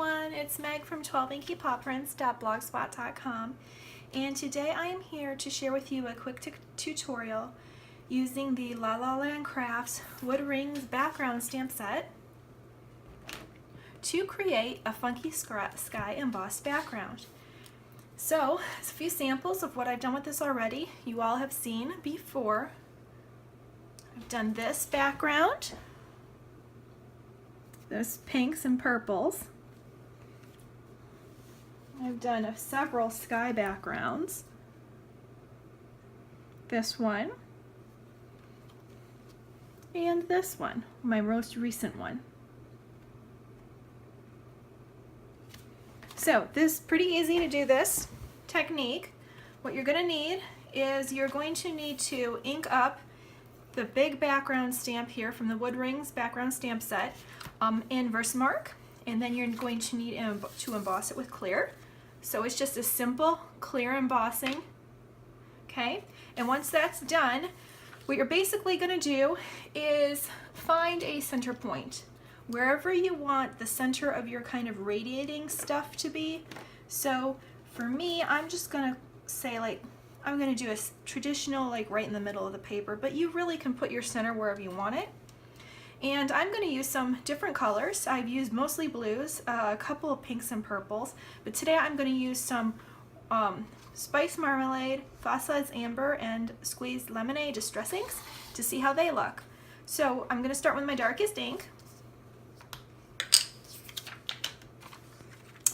everyone, it's Meg from 12inkypawprints.blogspot.com, and today I am here to share with you a quick tutorial using the La La Land Crafts Wood Rings background stamp set to create a funky sky embossed background. So, there's a few samples of what I've done with this already. You all have seen before. I've done this background. Those pinks and purples. I've done several sky backgrounds. This one. And this one, my most recent one. So this is pretty easy to do this technique. What you're going to need is you're going to need to ink up the big background stamp here from the Wood Rings background stamp set in Versamark, and then you're going to need to emboss it with clear. So it's just a simple clear embossing. Okay, and once that's done, what you're basically going to do is find a center point wherever you want the center of your kind of radiating stuff to be. So for me, I'm just going to say, like, I'm going to do a traditional, like, right in the middle of the paper, but you really can put your center wherever you want it. And I'm going to use some different colors. I've used mostly blues, a couple of pinks and purples, but today I'm going to use some Spice Marmalade, Fossilized Amber, and Squeezed Lemonade Distress Inks to see how they look. So I'm going to start with my darkest ink.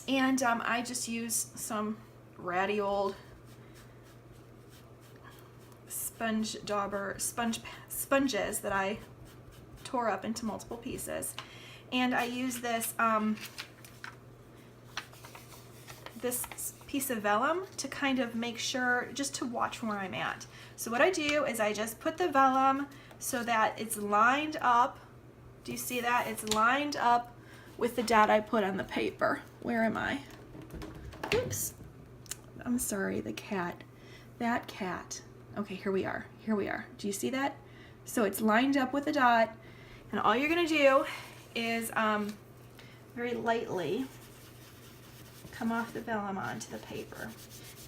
And I just use some ratty old sponges that I tore up into multiple pieces. And I use this this piece of vellum to kind of make sure, just to watch where I'm at. So what I do is I just put the vellum so that it's lined up. Do you see that? It's lined up with the dot I put on the paper. Where am I? Oops. I'm sorry, the cat. That cat. Okay, here we are. Here we are. Do you see that? So it's lined up with the dot, and all you're going to do is very lightly come off the vellum onto the paper.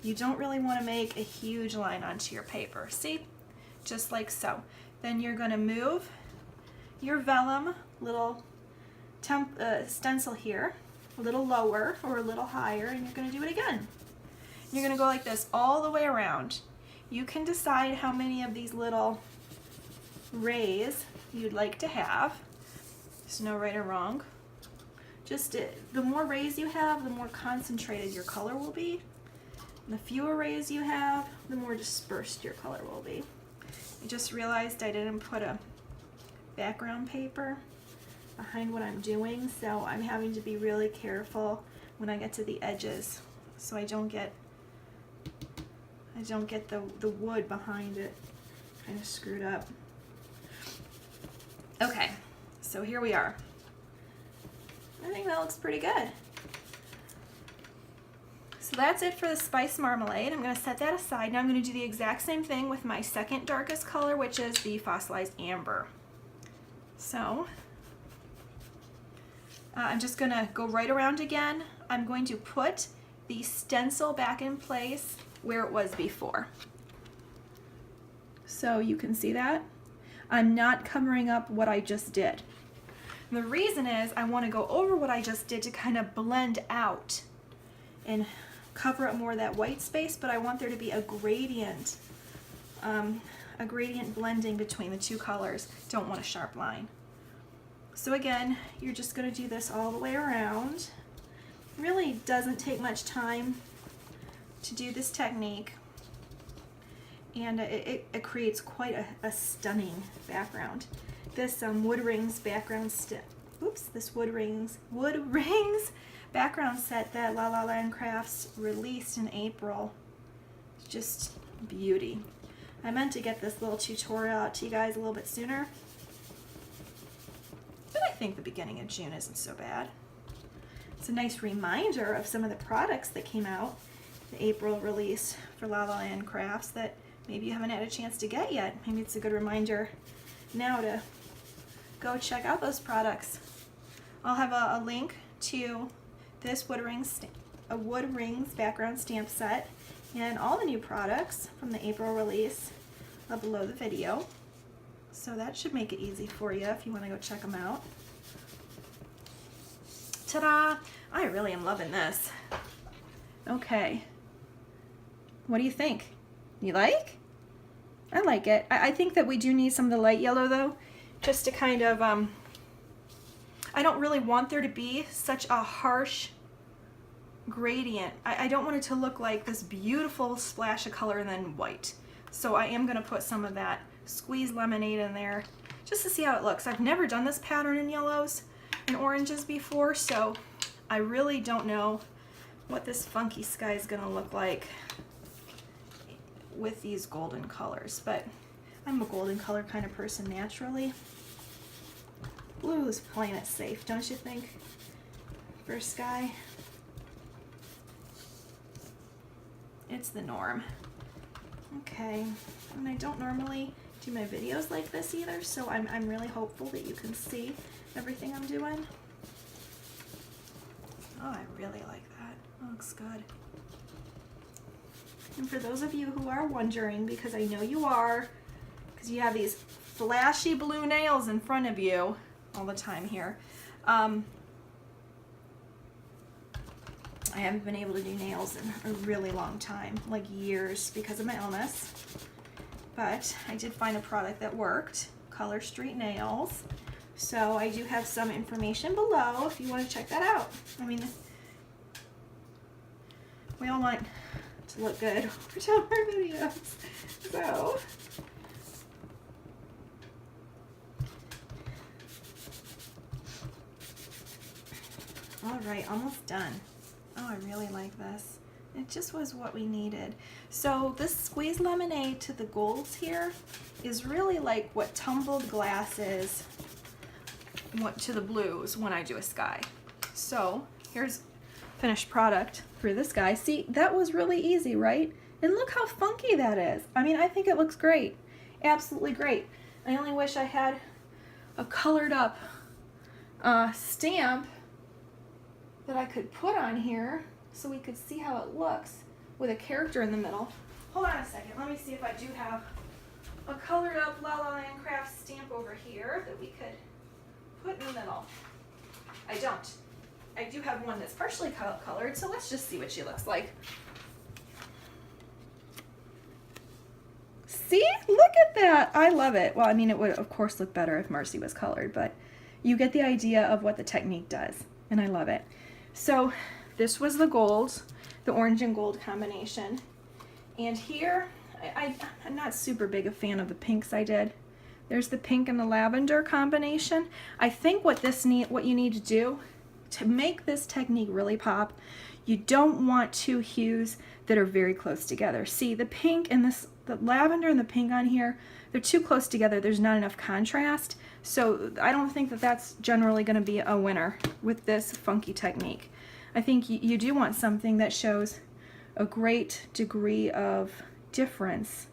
You don't really want to make a huge line onto your paper. See? Just like so. Then you're going to move your vellum little stencil here a little lower or a little higher, and you're going to do it again. You're going to go like this all the way around. You can decide how many of these little rays you'd like to have. There's no right or wrong. Just the more rays you have, the more concentrated your color will be. And the fewer rays you have, the more dispersed your color will be. I just realized I didn't put a background paper behind what I'm doing, so I'm having to be really careful when I get to the edges so I don't get the wood behind it kind of screwed up. Okay, so here we are. I think that looks pretty good. So that's it for the Spice Marmalade. I'm going to set that aside. Now I'm going to do the exact same thing with my second darkest color, which is the Fossilized Amber. So I'm just going to go right around again. I'm going to put the stencil back in place where it was before. So you can see that. I'm not covering up what I just did. And the reason is I want to go over what I just did to kind of blend out and cover up more of that white space, but I want there to be a gradient blending between the two colors. Don't want a sharp line. So again, you're just going to do this all the way around. Really doesn't take much time to do this technique, and it creates quite a stunning background. This Wood Rings background this Wood Rings background set that La La Land Crafts released in April. It's just beauty. I meant to get this little tutorial out to you guys a little bit sooner, but I think the beginning of June isn't so bad. It's a nice reminder of some of the products that came out, the April release for La La Land Crafts, that maybe you haven't had a chance to get yet. Maybe it's a good reminder now to go check out those products. I'll have a link to this a wood rings background stamp set, and all the new products from the April release are below the video. So that should make it easy for you if you want to go check them out. Ta-da! I really am loving this. Okay. What do you think? You like? I like it. I think that we do need some of the light yellow though, just to kind of, I don't really want there to be such a harsh gradient. I don't want it to look like this beautiful splash of color and then white. So I am going to put some of that squeezed lemonade in there just to see how it looks. I've never done this pattern in yellows and oranges before, so I really don't know what this funky sky is going to look like with these golden colors, but I'm a golden color kind of person naturally. Blue is playing it safe, don't you think, for sky? It's the norm. Okay, and I don't normally do my videos like this either, so I'm really hopeful that you can see everything I'm doing. Oh, I really like that. That looks good. And for those of you who are wondering, because I know you are, because you have these flashy blue nails in front of you all the time here, I haven't been able to do nails in a really long time, like years, because of my illness. But I did find a product that worked, Color Street Nails. So I do have some information below if you want to check that out. I mean, we all want to look good for our videos. So all right, almost done. Oh, I really like this. It just was what we needed. So this squeezed lemonade to the golds here is really like what tumbled glass is to the blues when I do a sky. So here's finished product for this guy. See, that was really easy, right? And look how funky that is. I mean, I think it looks great. Absolutely great. I only wish I had a colored up stamp that I could put on here so we could see how it looks with a character in the middle. Hold on a second, let me see if I do have a colored up La La Land Craft stamp over here that we could put in the middle. I don't. I do have one that's partially colored, so let's just see what she looks like. See? Look at that! I love it. Well, I mean, it would of course look better if Marcy was colored, but you get the idea of what the technique does, and I love it. So this was the gold, the orange and gold combination. And here, I'm not super big a fan of the pinks I did. There's the pink and the lavender combination. I think what you need to do to make this technique really pop, you don't want two hues that are very close together. See, the pink and the lavender and the pink on here, they're too close together. There's not enough contrast. So I don't think that that's generally going to be a winner with this funky technique. I think you do want something that shows a great degree of difference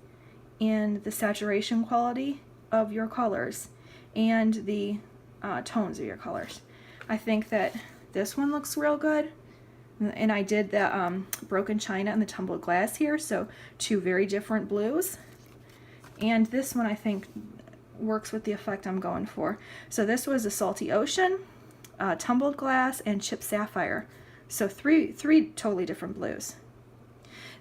in the saturation quality of your colors and the tones of your colors. I think that this one looks real good. And I did the broken china and the tumbled glass here, so two very different blues. And this one I think works with the effect I'm going for. So this was a salty ocean, tumbled glass, and chipped sapphire. So three totally different blues.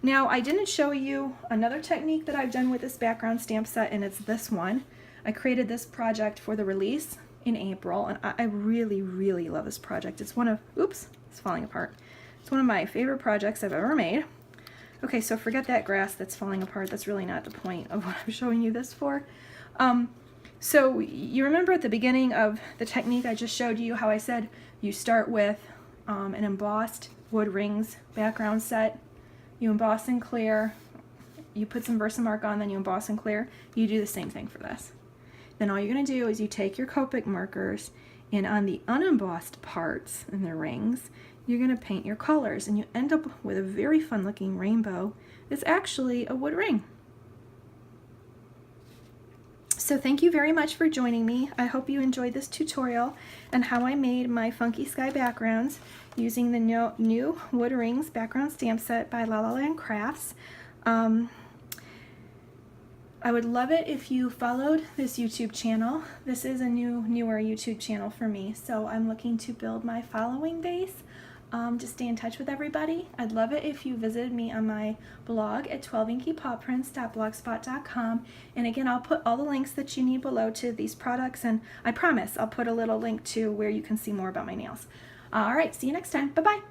Now I didn't show you another technique that I've done with this background stamp set, and it's this one. I created this project for the release in April, and I really, really love this project. It's one of, oops, it's falling apart. It's one of my favorite projects I've ever made. Okay, so forget that grass that's falling apart. That's really not the point of what I'm showing you this for. So you remember at the beginning of the technique I just showed you how I said you start with an embossed wood rings background set. You emboss and clear. You put some Versamark on, then you emboss and clear. You do the same thing for this. Then all you're going to do is you take your Copic markers, and on the unembossed parts in the rings, you're going to paint your colors, and you end up with a very fun looking rainbow. It's actually a wood ring. So thank you very much for joining me. I hope you enjoyed this tutorial and how I made my funky sky backgrounds using the new Wood Rings background stamp set by La La Land Crafts. I would love it if you followed this YouTube channel. This is a newer YouTube channel for me, so I'm looking to build my following base to stay in touch with everybody. I'd love it if you visited me on my blog at 12inkypawprints.blogspot.com, and again, I'll put all the links that you need below to these products, and I promise I'll put a little link to where you can see more about my nails. All right, see you next time. Bye-bye.